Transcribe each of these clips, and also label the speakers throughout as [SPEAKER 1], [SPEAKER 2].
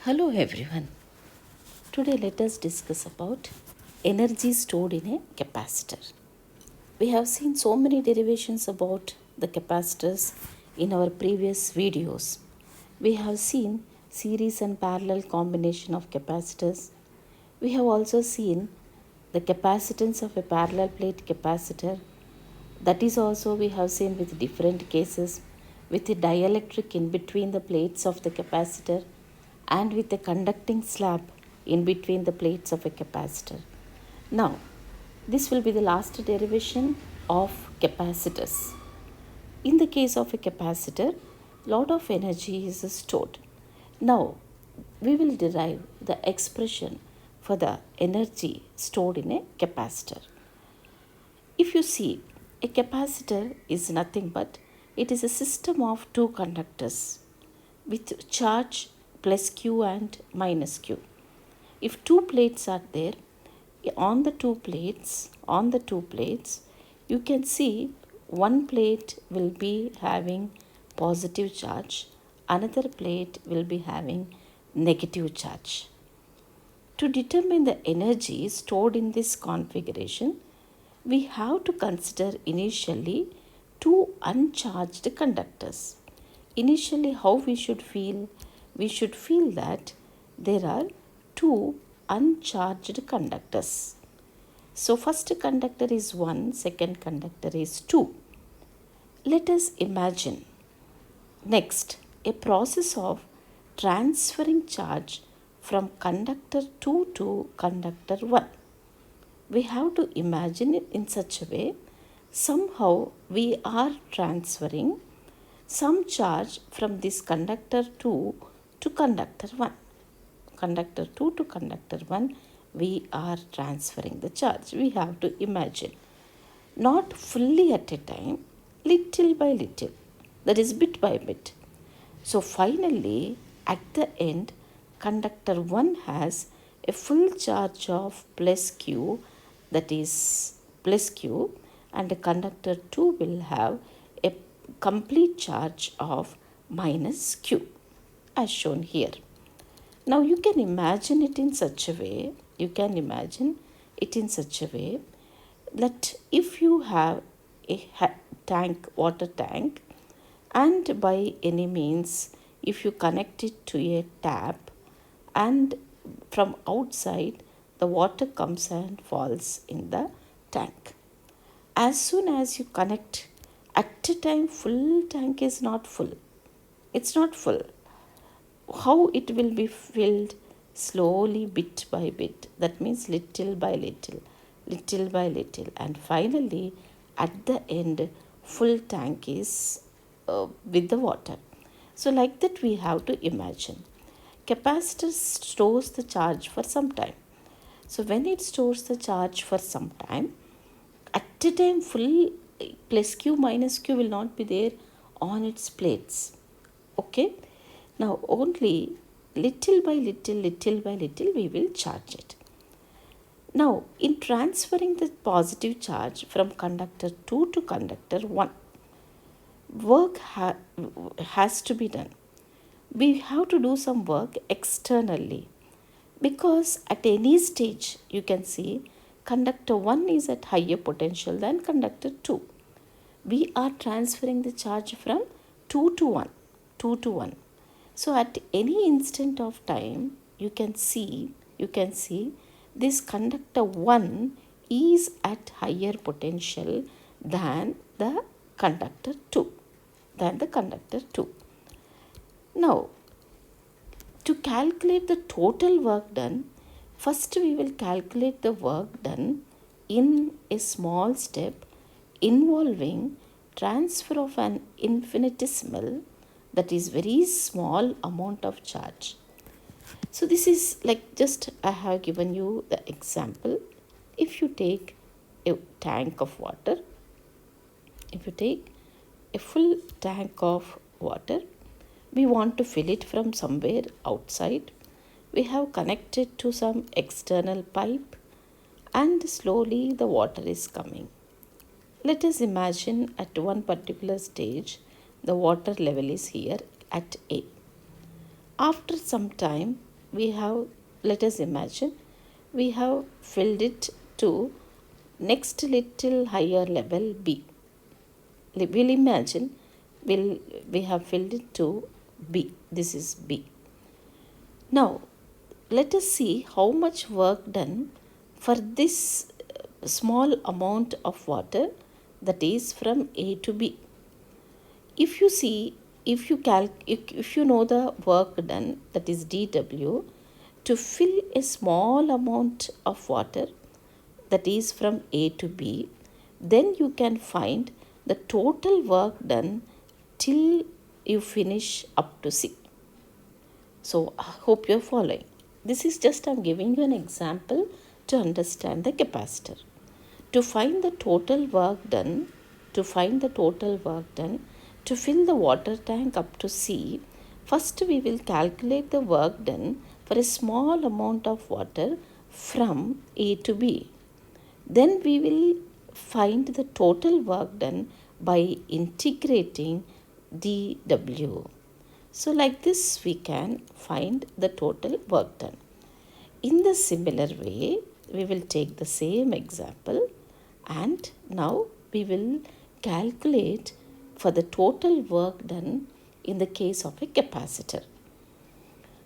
[SPEAKER 1] Hello everyone. Today let us discuss about energy stored in a capacitor. We have seen so many derivations about the capacitors in our previous videos. We have seen series and parallel combination of capacitors. We have also seen the capacitance of a parallel plate capacitor. That is also we have seen with different cases with a dielectric in between the plates of the capacitor and with a conducting slab in between the plates of a capacitor. Now, this will be the last derivation of capacitors. In the case of a capacitor, lot of energy is stored. Now, we will derive the expression for the energy stored in a capacitor. If you see, a capacitor is nothing but it is a system of two conductors with charge plus Q and minus Q. If two plates are there, on the two plates, you can see one plate will be having positive charge, another plate will be having negative charge. To determine the energy stored in this configuration, we have to consider initially two uncharged conductors. Initially, how we should feel? We should feel that there are two uncharged conductors. So, first conductor is 1, second conductor is 2. Let us imagine next a process of transferring charge from conductor 2 to conductor 1. We have to imagine it in such a way somehow we are transferring some charge from this conductor 2 to conductor 1. Conductor 2 to conductor 1, we are transferring the charge. We have to imagine. Not fully at a time, little by little. That is bit by bit. So finally, at the end, conductor 1 has a full charge of plus Q, that is plus Q, and the conductor 2 will have a complete charge of minus Q as shown here. Now you can imagine it in such a way, that if you have a water tank, and by any means if you connect it to a tap and from outside the water comes and falls in the tank. As soon as you connect, at a time full tank is not full. It's not full. How it will be filled? Slowly, bit by bit. That means little by little, and finally at the end full tank is with the water. So like that we have to imagine. Capacitor stores the charge for some time. So when it stores the charge for some time, at a time full plus Q minus Q will not be there on its plates. Okay. Now only little by little we will charge it. Now in transferring the positive charge from conductor 2 to conductor 1, work has to be done. We have to do some work externally, because at any stage you can see conductor 1 is at higher potential than conductor 2. We are transferring the charge from 2 to 1. So at any instant of time you can see this conductor 1 is at higher potential than the conductor 2. Now, to calculate the total work done, first we will calculate the work done in a small step involving transfer of an infinitesimal, that is very small amount of charge. So this is like just I have given you the example. If you take a tank of water, if you take a full tank of water, we want to fill it from somewhere outside. We have connected to some external pipe and slowly the water is coming. Let us imagine at one particular stage the water level is here at A. After some time we have, let us imagine, we have filled it to next little higher level B. We'll imagine we have filled it to B. This is B. Now, let us see how much work done for this small amount of water, that is from A to B. If you see, if you know the work done, that is dW, to fill a small amount of water, that is from A to B, then you can find the total work done till you finish up to C. So I hope you're following. This is just, I'm giving you an example to understand the capacitor. To find the total work done, to find the total work done, to fill the water tank up to C, first we will calculate the work done for a small amount of water from A to B. Then we will find the total work done by integrating dW. So like this we can find the total work done. In the similar way, we will take the same example and now we will calculate for the total work done in the case of a capacitor.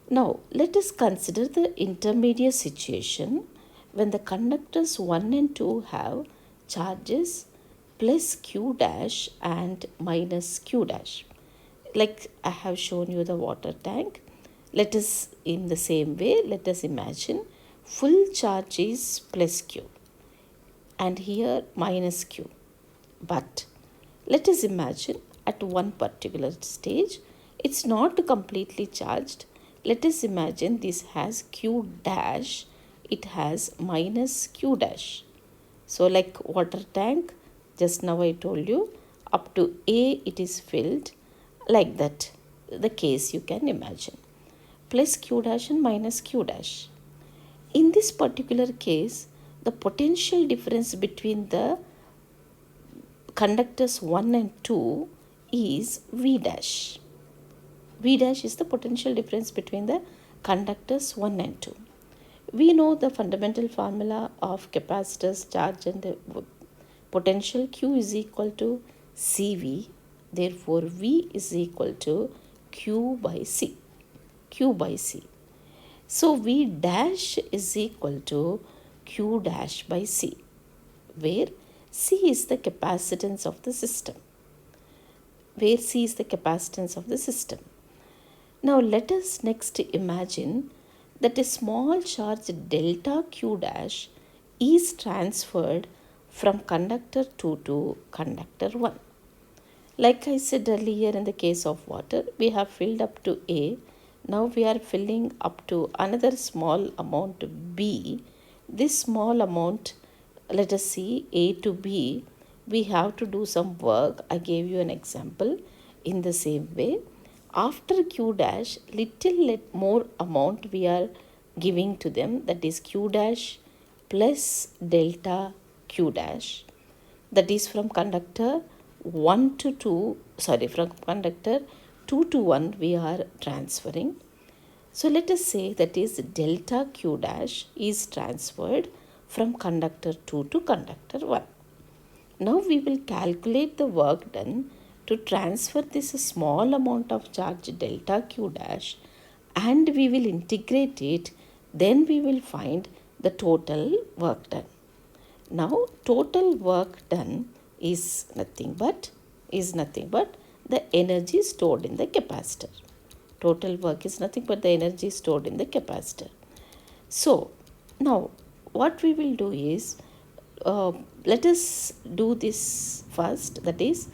[SPEAKER 1] Now let us consider the intermediate situation when the conductors 1 and 2 have charges plus Q dash and minus Q dash. Like I have shown you the water tank. Let us, in the same way, let us imagine full charge is plus Q and here minus Q. But let us imagine at one particular stage it's not completely charged. Let us imagine this has Q dash, it has minus Q dash. So like water tank, just now I told you, up to A it is filled, like that the case you can imagine, plus Q dash and minus Q dash. In this particular case, the potential difference between the conductors 1 and 2 is V dash. V dash is the potential difference between the conductors 1 and 2. We know the fundamental formula of capacitors, charge and the potential. Q is equal to CV. Therefore, V is equal to Q by C. Q by C. So, V dash is equal to Q dash by C, where C is the capacitance of the system. Where C is the capacitance of the system. Now, let us next imagine that a small charge delta Q dash is transferred from conductor 2 to conductor 1. Like I said earlier, in the case of water, we have filled up to A. Now we are filling up to another small amount B. This small amount, let us see, A to B, we have to do some work. I gave you an example. In the same way, after Q dash, little more amount we are giving to them, that is Q dash plus delta Q dash, that is from conductor 1 to 2, from conductor 2 to 1 we are transferring. So let us say that is delta Q dash is transferred from conductor 2 to conductor 1. Now we will calculate the work done to transfer this small amount of charge delta Q dash and we will integrate it. Then we will find the total work done. Now total work done is nothing but the energy stored in the capacitor. Total work is nothing but the energy stored in the capacitor. So now what we will do is, let us do this first, that is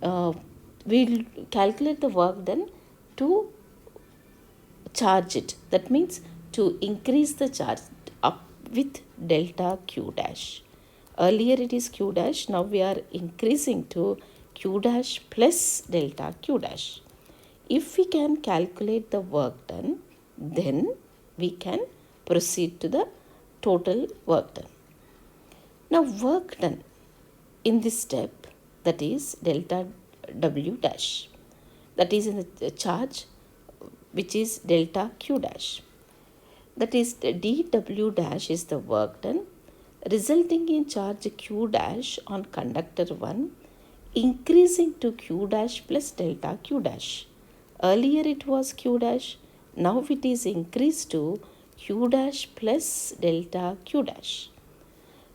[SPEAKER 1] we'll calculate the work done to charge it. That means to increase the charge up with delta Q dash. Earlier it is Q dash, now we are increasing to Q dash plus delta Q dash. If we can calculate the work done, then we can proceed to the total work done. Now work done in this step, that is delta W dash, that is in the charge which is delta Q dash. that is the dw dash is the work done resulting in charge q dash on conductor 1 increasing to q dash plus delta q dash. Earlier it was q dash, now it is increased to q dash plus delta q dash.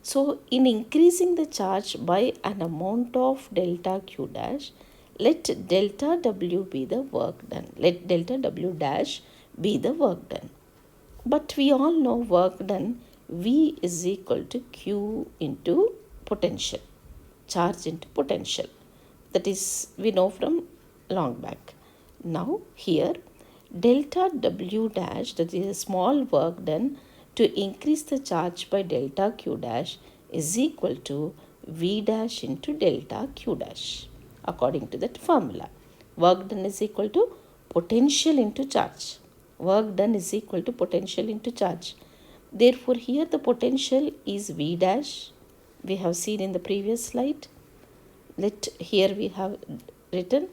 [SPEAKER 1] So in increasing the charge by an amount of delta q dash, let delta w be the work done. Let delta w dash be the work done. But we all know work done V is equal to Q into potential, charge into potential. That is, we know from long back. Now here delta W dash, that is a small work done to increase the charge by delta Q dash, is equal to V dash into delta Q dash according to that formula. Work done is equal to potential into charge. Work done is equal to potential into charge. Therefore, here the potential is V dash. We have seen in the previous slide. Here we have written,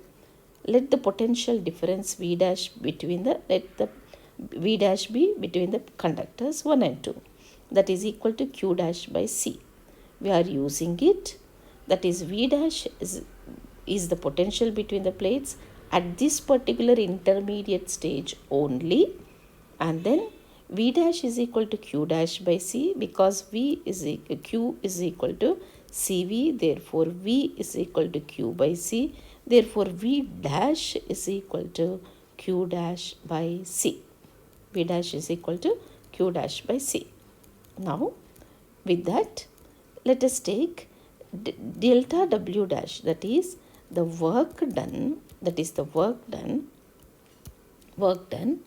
[SPEAKER 1] let the potential difference V dash between let the V dash be between the conductors 1 and 2. That is equal to Q dash by C. We are using it. That is V dash is the potential between the plates at this particular intermediate stage only, and then V dash is equal to Q dash by C because Q is equal to CV, therefore V is equal to Q by C, therefore V dash is equal to Q dash by C. V dash is equal to Q dash by C. Now with that, let us take delta W dash, that is the work done, work done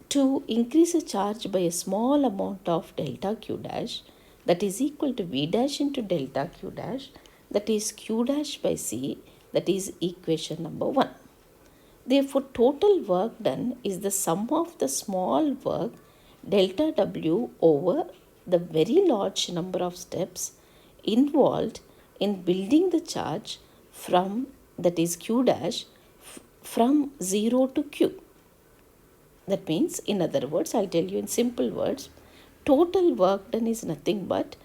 [SPEAKER 1] to increase a charge by a small amount of delta Q dash, that is equal to V dash into delta Q dash, that is Q dash by C, that is equation number 1. Therefore, total work done is the sum of the small work delta W over the very large number of steps involved in building the charge from, that is Q dash, from 0 to Q. That means, in other words, I'll tell you in simple words, total work done is nothing but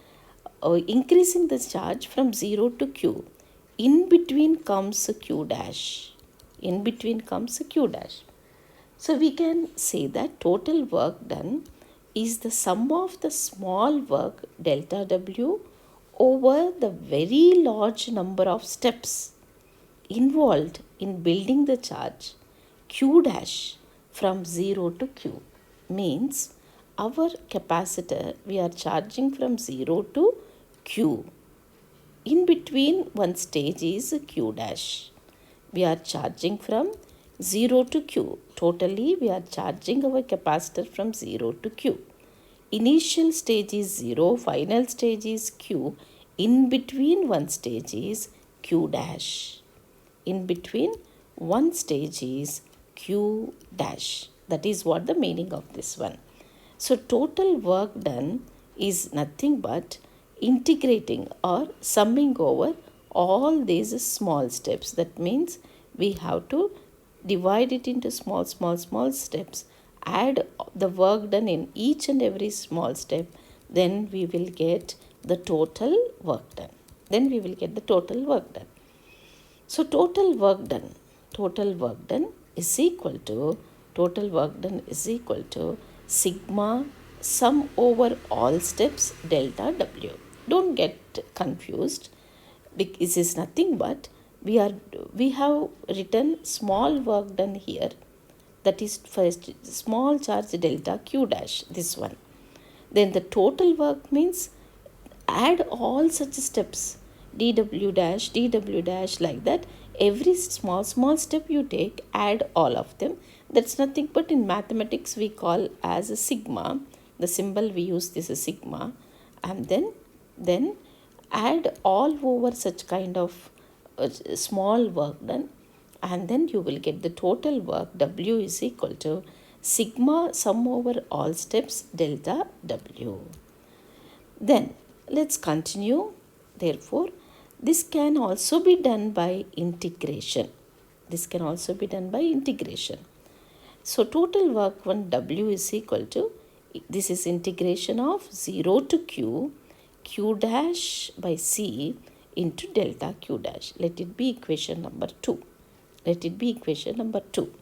[SPEAKER 1] increasing the charge from 0 to Q. In between comes Q dash. In between comes Q dash. So we can say that total work done is the sum of the small work delta W over the very large number of steps involved in building the charge Q dash from 0 to Q. Means our capacitor we are charging from 0 to Q. In between one stage is Q dash. We are charging from 0 to Q. Totally we are charging our capacitor from 0 to Q. Initial stage is 0, final stage is Q. In between one stage is Q dash. In between one stage is Q dash. That is what the meaning of this one. So total work done is nothing but integrating or summing over all these small steps. That means we have to divide it into small steps, add the work done in each and every small step, then we will get the total work done. So total work done is equal to sigma sum over all steps delta W. Don't get confused. This is nothing but we have written small work done here, that is first small charge delta Q dash, this one. Then the total work means add all such steps dw dash like that. Every small step you take, add all of them. That's nothing but in mathematics we call as a sigma. The symbol we use this is sigma, and then add all over such kind of small work done, and then you will get the total work W is equal to sigma sum over all steps delta W. Then let's continue. Therefore, this can also be done by integration. So total work one W is equal to, this is integration of 0 to q dash by c into delta q dash. Let it be equation number 2. Let it be equation number 2.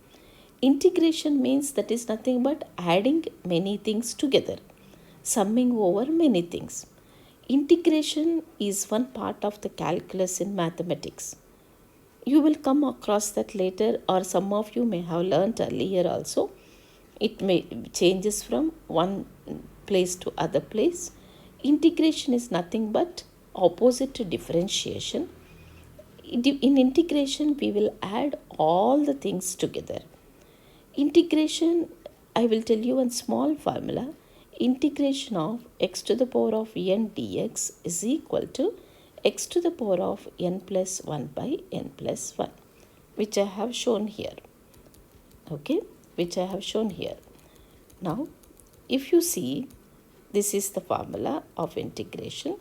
[SPEAKER 1] Integration means that is nothing but adding many things together, summing over many things. Integration is one part of the calculus in mathematics. You will come across that later, or some of you may have learnt earlier also. It may changes from one place to other place. Integration is nothing but opposite to differentiation. In integration we will add all the things together. Integration, I will tell you one small formula. Integration of x to the power of n dx is equal to x to the power of n plus 1 by n plus 1, which I have shown here. Okay, which I have shown here. Now, if you see, this is the formula of integration,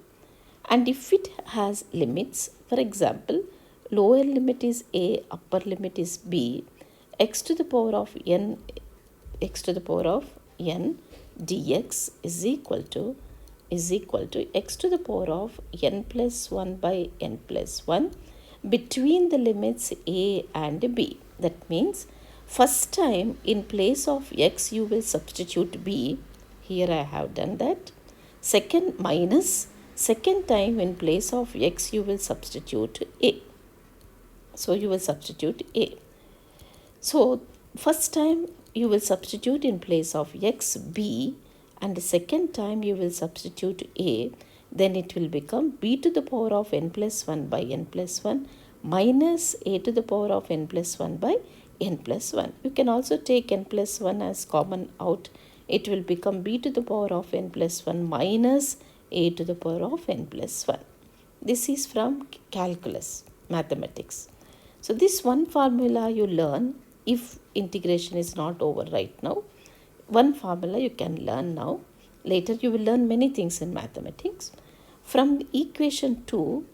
[SPEAKER 1] and if it has limits, for example, lower limit is a, upper limit is b, x to the power of n dx is equal to x to the power of n plus 1 by n plus 1 between the limits a and b. That means first time in place of x you will substitute b. Here I have done that. Second time in place of x you will substitute a. So you will substitute a. So first time you will substitute in place of x b, and the second time you will substitute a. Then it will become b to the power of n plus 1 by n plus 1 minus a to the power of n plus 1 by n plus 1. You can also take n plus 1 as common out. It will become b to the power of n plus 1 minus a to the power of n plus 1. This is from calculus, mathematics. So this one formula you learn if integration is not over right now. One formula you can learn now. Later you will learn many things in mathematics. From equation 2,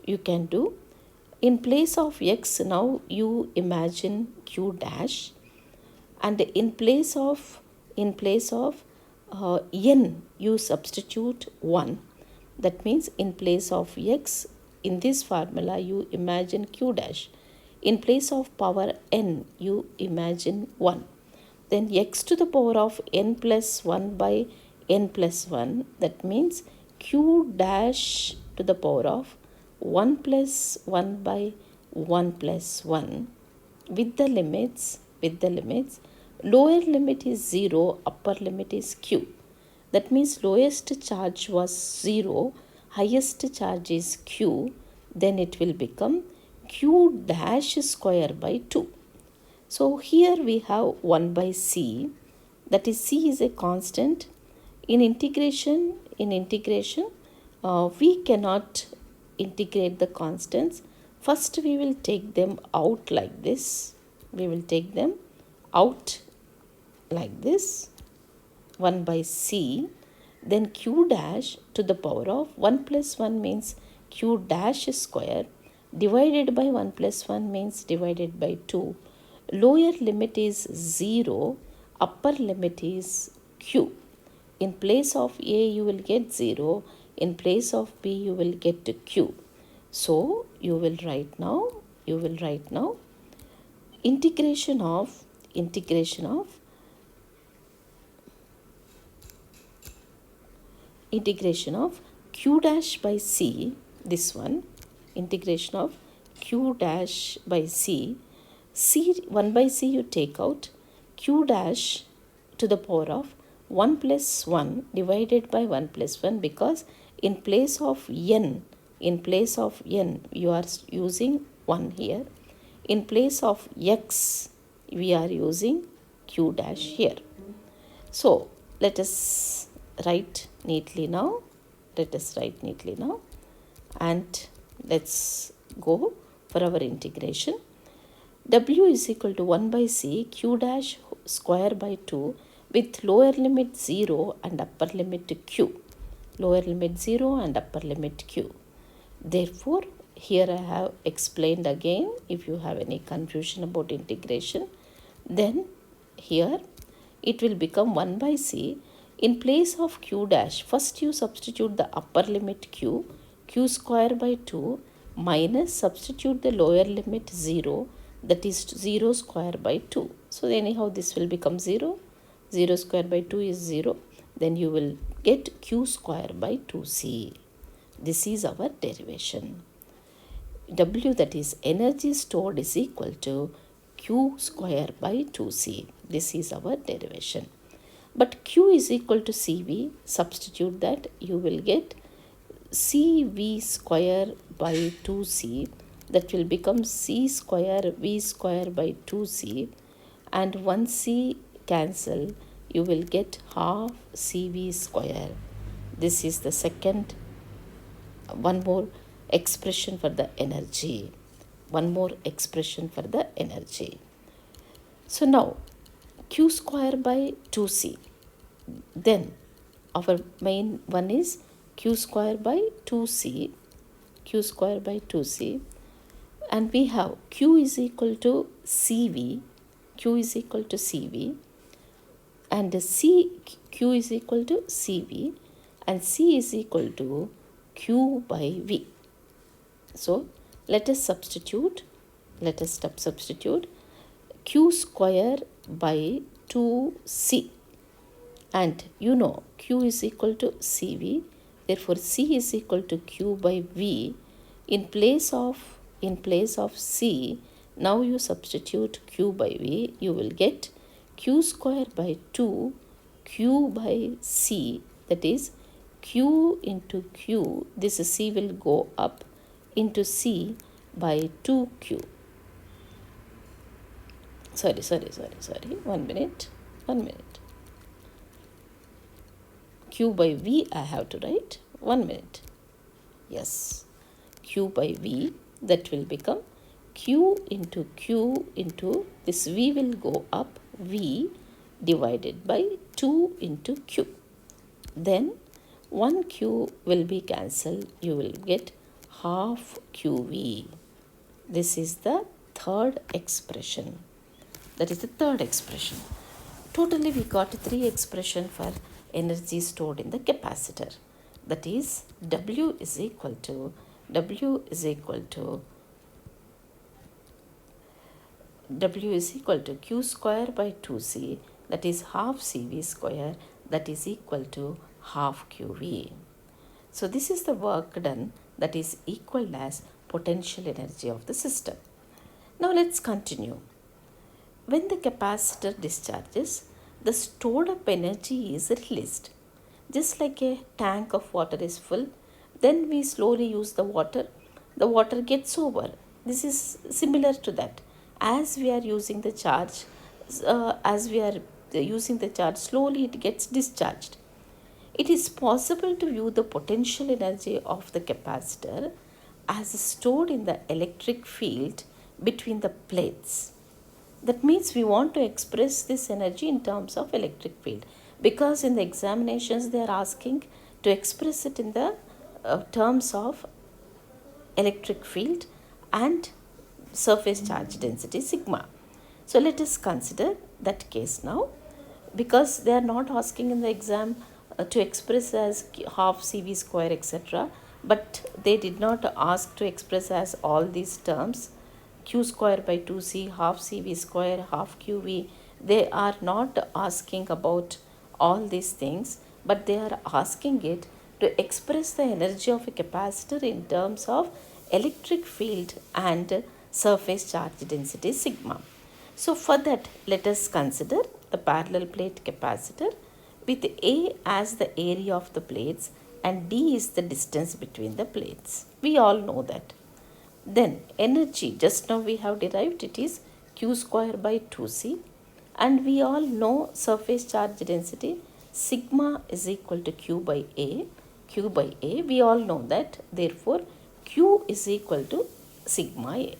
[SPEAKER 1] you can do, in place of x now you imagine q dash, and in place of n you substitute 1. That means in place of x in this formula you imagine q dash. In place of power n you imagine 1. Then x to the power of n plus 1 by n plus 1, that means q dash to the power of 1 plus 1 by 1 plus 1 with the limits. Lower limit is 0, upper limit is q. That means lowest charge was 0, highest charge is q. Then it will become q dash square by 2. So here we have 1 by c, that is c is a constant. In integration we cannot integrate the constants. First we will take them out like this. Like this, 1 by c, then q dash to the power of 1 plus 1 means q dash square, divided by 1 plus 1 means divided by 2. Lower limit is 0, upper limit is q. In place of a you will get 0, in place of b you will get q. So you will write now integration of q dash by c, this one, integration of q dash by c, 1 by c you take out, q dash to the power of 1 plus 1 divided by 1 plus 1, because in place of n you are using 1 here. In place of x we are using q dash here. So let us write neatly now, and let's go for our integration. W is equal to 1 by c q dash square by 2 with lower limit 0 and upper limit q. Therefore, here I have explained again. If you have any confusion about integration, Then here it will become 1 by c. In place of q dash, first you substitute the upper limit q square by 2 minus substitute the lower limit 0, that is 0 square by 2. So anyhow this will become 0. 0 square by 2 is 0. Then you will get q square by 2c. This is our derivation. W, that is energy stored, is equal to q square by 2c. This is our derivation. But q is equal to cv. Substitute that, you will get cv square by 2c. That will become c square v square by 2c. And 1c cancel, you will get half cv square. This is the second, one more expression for the energy. One more expression for the energy. So now q square by 2c. Then our main one is q square by 2c. Q square by 2c. And we have q is equal to cv. Q is equal to cv. And q is equal to cv. And c is equal to q by v. So let us substitute. Let us substitute q square by 2c. And you know q is equal to cv. Therefore c is equal to q by v. In place of c, now you substitute q by v. You will get q square by 2 q by c. That is q into q. This c will go up into c by 2q. Sorry. 1 minute. Q by v I have to write. 1 minute. Yes. Q by v, that will become q into this v will go up, v divided by 2 into q. Then 1q will be cancelled. You will get half qv. This is the third expression. That is the third expression. Totally we got 3 expressions for energy stored in the capacitor. That is W is equal to q square by 2c, that is half cv square, that is equal to half qv. So this is the work done, that is equal as potential energy of the system. Now let's continue. When the capacitor discharges, the stored up energy is released. Just like a tank of water is full, then we slowly use the water gets over. This is similar to that. As we are using the charge, slowly it gets discharged. It is possible to view the potential energy of the capacitor as stored in the electric field between the plates. That means we want to express this energy in terms of electric field, because in the examinations they are asking to express it in the terms of electric field and surface charge density sigma. So let us consider that case now, because they are not asking in the exam to express as half cv square etc., but they did not ask to express as all these terms, q square by 2c, half cv square, half qv. They are not asking about all these things, but they are asking it to express the energy of a capacitor in terms of electric field and surface charge density sigma. So for that, let us consider the parallel plate capacitor with A as the area of the plates and D is the distance between the plates. We all know that. Then energy, just now we have derived, it is q square by 2c, and we all know surface charge density sigma is equal to q by a. We all know that. Therefore q is equal to sigma a.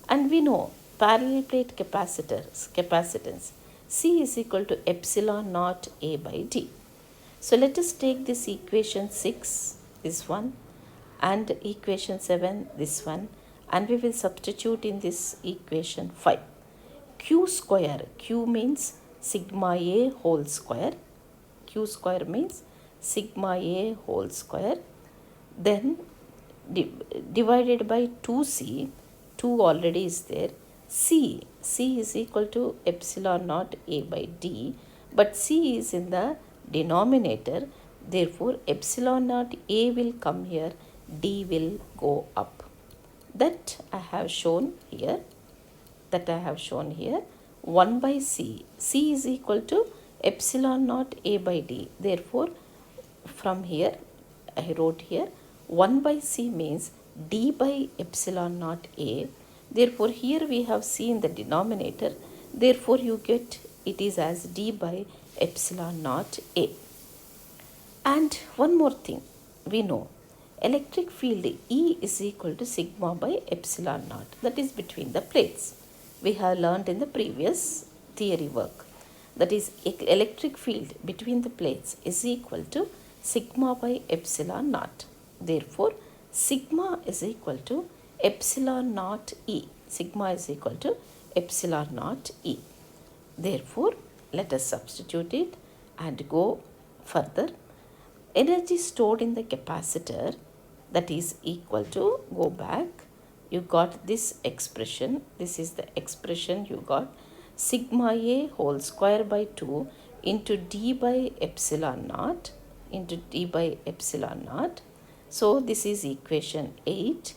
[SPEAKER 1] And we know parallel plate capacitance C is equal to epsilon naught A by D. So let us take this equation 6, this one, and equation 7, this one, and we will substitute in this equation 5. Q square, Q means sigma A whole square, Q square means sigma A whole square, then divided by 2C, 2 already is there, C is equal to epsilon naught A by D, but C is in the denominator, therefore epsilon naught A will come here, D will go up. That I have shown here, 1 by C is equal to epsilon naught A by D, therefore from here I wrote here 1 by C means D by epsilon naught A, therefore here we have C in the denominator, therefore you get it is as D by epsilon naught A. And one more thing, we know electric field E is equal to sigma by epsilon naught, that is between the plates. We have learned in the previous theory work, that is electric field between the plates is equal to sigma by epsilon naught. Therefore, sigma is equal to epsilon naught E. Sigma is equal to epsilon naught E. Therefore, let us substitute it and go further. Energy stored in the capacitor, that is equal to, go back, you got this expression, this is the expression you got, sigma A whole square by 2 into D by epsilon naught, So this is equation 8,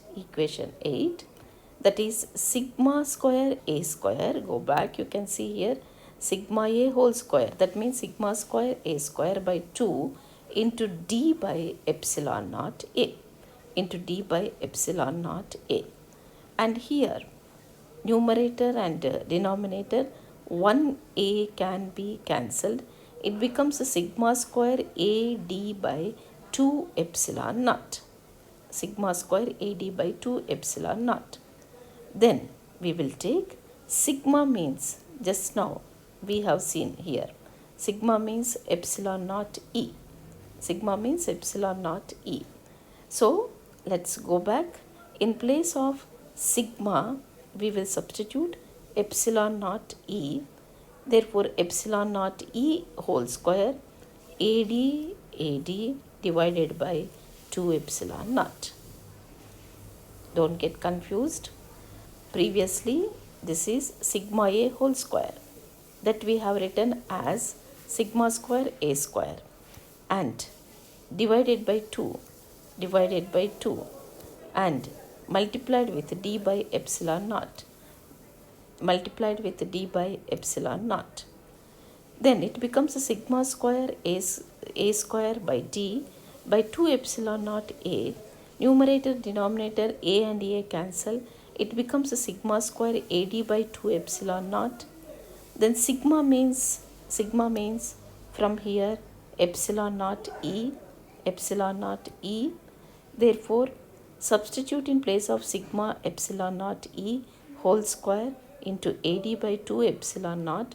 [SPEAKER 1] that is sigma square A square, go back, you can see here, sigma A whole square, that means sigma square A square by 2 into D by epsilon naught A, and here numerator and denominator 1A can be cancelled, it becomes a sigma square AD by 2 epsilon naught, then we will take sigma means, just now we have seen here, sigma means epsilon naught E, so let's go back, in place of sigma we will substitute epsilon naught E, therefore epsilon naught E whole square AD divided by 2 epsilon naught. Don't get confused. Previously this is sigma A whole square, that we have written as sigma square A square, and divided by 2 and multiplied with D by epsilon naught, then it becomes a sigma square A square by D by 2 epsilon naught A, numerator denominator A and A cancel, it becomes a sigma square AD by 2 epsilon naught, then sigma means from here epsilon naught E, therefore substitute in place of sigma epsilon naught E whole square into AD by 2 epsilon naught,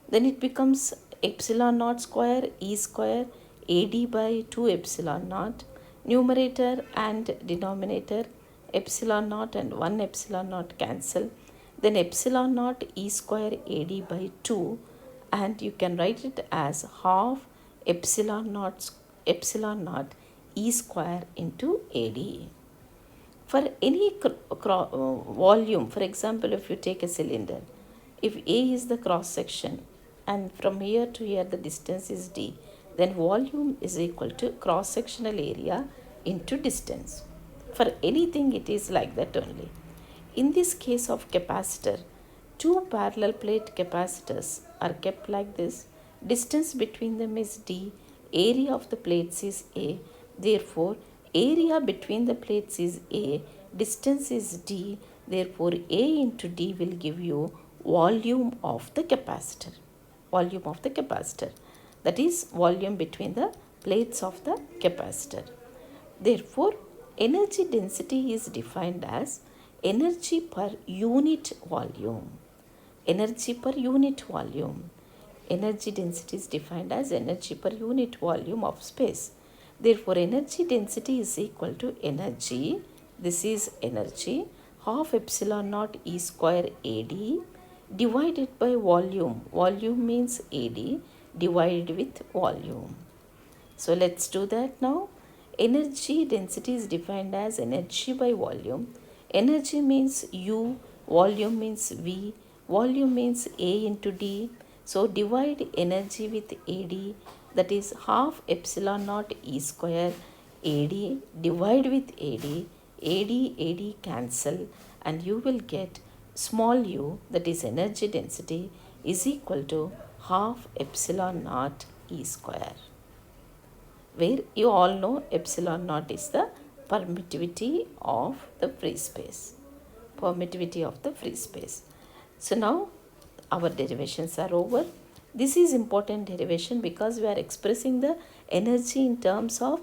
[SPEAKER 1] then it becomes epsilon naught square E square AD by 2 epsilon naught, numerator and denominator epsilon naught and 1 epsilon naught cancel, then epsilon naught E square AD by 2, and you can write it as half epsilon naught E square into AD. For any volume, for example, if you take a cylinder, if A is the cross section and from here to here the distance is D, then volume is equal to cross sectional area into distance. For anything it is like that only. In this case of capacitor, two parallel plate capacitors are kept like this. Distance between them is D, area of the plates is A, therefore area between the plates is A, distance is D, therefore A into D will give you volume of the capacitor. That is volume between the plates of the capacitor. Therefore, energy density is defined as energy per unit volume. Energy density is defined as energy per unit volume of space. Therefore, energy density is equal to energy, this is energy, half epsilon naught E square AD divided by volume. Volume means AD divided with volume. So let's do that now. Energy density is defined as energy by volume. Energy means U, volume means V, volume means A into D. So divide energy with AD, that is half epsilon naught E square AD, divide with AD cancel, and you will get small u, that is energy density, is equal to half epsilon naught E square, where you all know epsilon naught is the permittivity of the free space. Permittivity of the free space. So now our derivations are over. This is important derivation because we are expressing the energy in terms of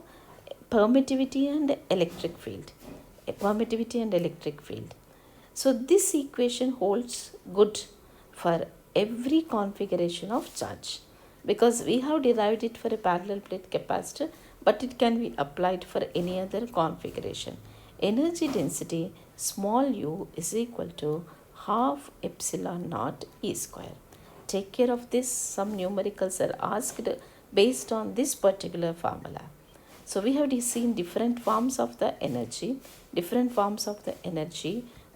[SPEAKER 1] permittivity and electric field. Permittivity and electric field. So this equation holds good for every configuration of charge, because we have derived it for a parallel plate capacitor, but it can be applied for any other configuration. Energy density small u is equal to half epsilon naught E square. Take care of this. Some numericals are asked based on this particular formula. So we have seen different forms of the energy,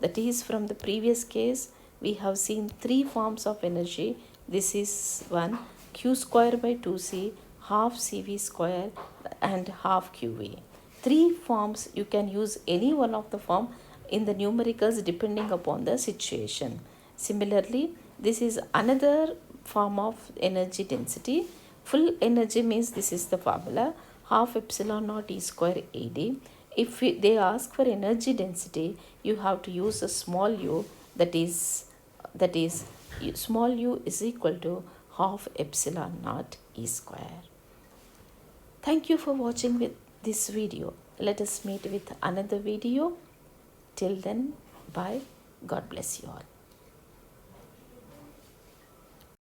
[SPEAKER 1] that is, from the previous case we have seen three forms of energy. This is one, q square by 2c, half cv square and half qv. Three forms, you can use any one of the form in the numericals depending upon the situation. Similarly, this is another form of energy density. Full energy means this is the formula, half epsilon naught E square AD. If they ask for energy density, you have to use a small u, that is small u is equal to half epsilon naught E square. Thank you for watching with this video. Let us meet with another video. Till then, bye. God bless you all.